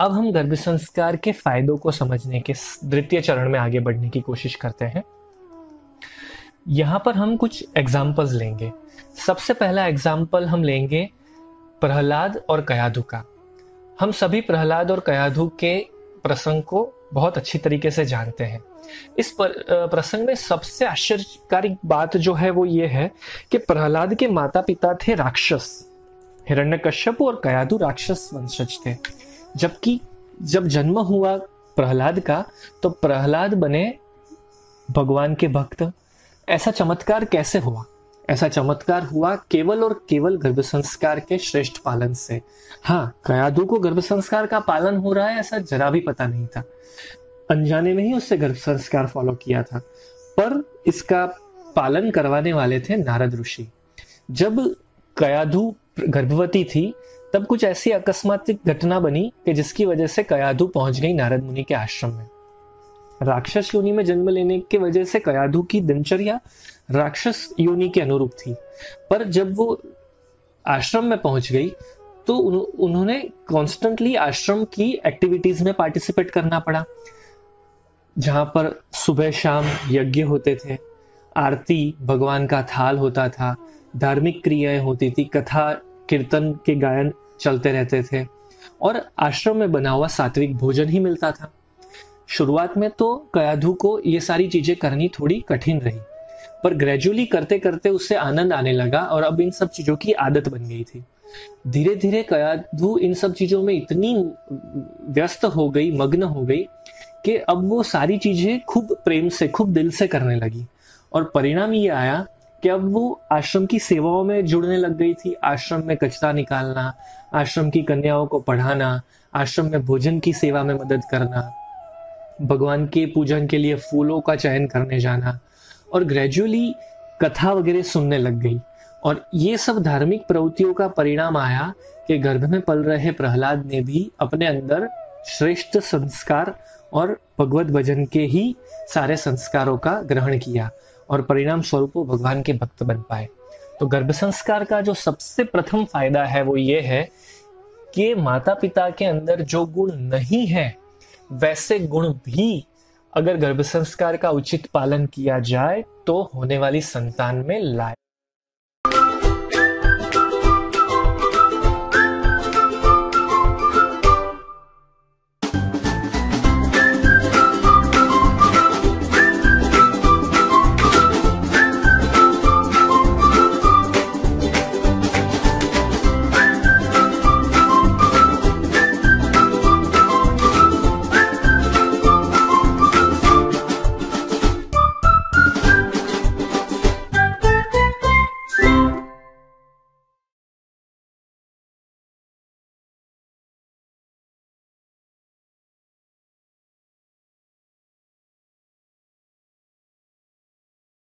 अब हम गर्भ संस्कार के फायदों को समझने के द्वितीय चरण में आगे बढ़ने की कोशिश करते हैं। यहाँ पर हम कुछ एग्जाम्पल्स लेंगे। सबसे पहला एग्जाम्पल हम लेंगे प्रहलाद और कयाधु का। हम सभी प्रहलाद और कयाधु के प्रसंग को बहुत अच्छी तरीके से जानते हैं। इस प्रसंग में सबसे आश्चर्यकारी बात जो है वो ये है कि प्रहलाद के माता पिता थे राक्षस, हिरण्यकश्यप, और कयाधु राक्षस वंशज थे। जबकि जब जन्म हुआ प्रहलाद का तो प्रहलाद बने भगवान के भक्त। ऐसा चमत्कार कैसे हुआ? ऐसा चमत्कार हुआ केवल और केवल गर्भ संस्कार के श्रेष्ठ पालन से। हाँ, कयाधु को गर्भ संस्कार का पालन हो रहा है ऐसा जरा भी पता नहीं था, अनजाने में ही उससे गर्भ संस्कार फॉलो किया था। पर इसका पालन करवाने वाले थे नारद ऋषि। जब कयाधु गर्भवती थी तब कुछ ऐसी अकस्मात घटना बनी कि जिसकी वजह से कयाधु पहुंच गई नारद मुनि के आश्रम में। राक्षस योनि में जन्म लेने की वजह से कयाधु की दिनचर्या राक्षस योनि के अनुरूप थी। पर जब वो आश्रम में पहुंच गई तो उन्होंने कॉन्स्टेंटली आश्रम की एक्टिविटीज में पार्टिसिपेट करना पड़ा, जहां पर सुबह शाम यज्ञ होते थे, आरती, भगवान का थाल होता था, धार्मिक क्रियाएं होती थी, कथा कीर्तन के गायन चलते रहते थे और आश्रम में बना हुआ सात्विक भोजन ही मिलता था। शुरुआत में तो कयाधु को ये सारी चीजें करनी थोड़ी कठिन रही, पर ग्रेजुअली करते करते उससे आनंद आने लगा और अब इन सब चीजों की आदत बन गई थी। धीरे धीरे कयाधु इन सब चीजों में इतनी व्यस्त हो गई, मग्न हो गई कि अब वो सारी चीजें खूब प्रेम से, खूब दिल से करने लगी। और परिणाम ये आया कि अब वो आश्रम की सेवाओं में जुड़ने लग गई थी। आश्रम में कचरा निकालना, आश्रम की कन्याओं को पढ़ाना, आश्रम में भोजन की सेवा में मदद करना, भगवान के पूजन के लिए फूलों का चयन करने जाना, और ग्रेजुअली कथा वगैरह सुनने लग गई। और ये सब धार्मिक प्रवृत्तियों का परिणाम आया कि गर्भ में पल रहे प्रहलाद ने भी अपने अंदर श्रेष्ठ संस्कार और भगवत भजन के ही सारे संस्कारों का ग्रहण किया और परिणाम स्वरूप वो भगवान के भक्त बन पाए। तो गर्भ संस्कार का जो सबसे प्रथम फायदा है वो ये है कि माता पिता के अंदर जो गुण नहीं है वैसे गुण भी अगर गर्भ संस्कार का उचित पालन किया जाए तो होने वाली संतान में लाए।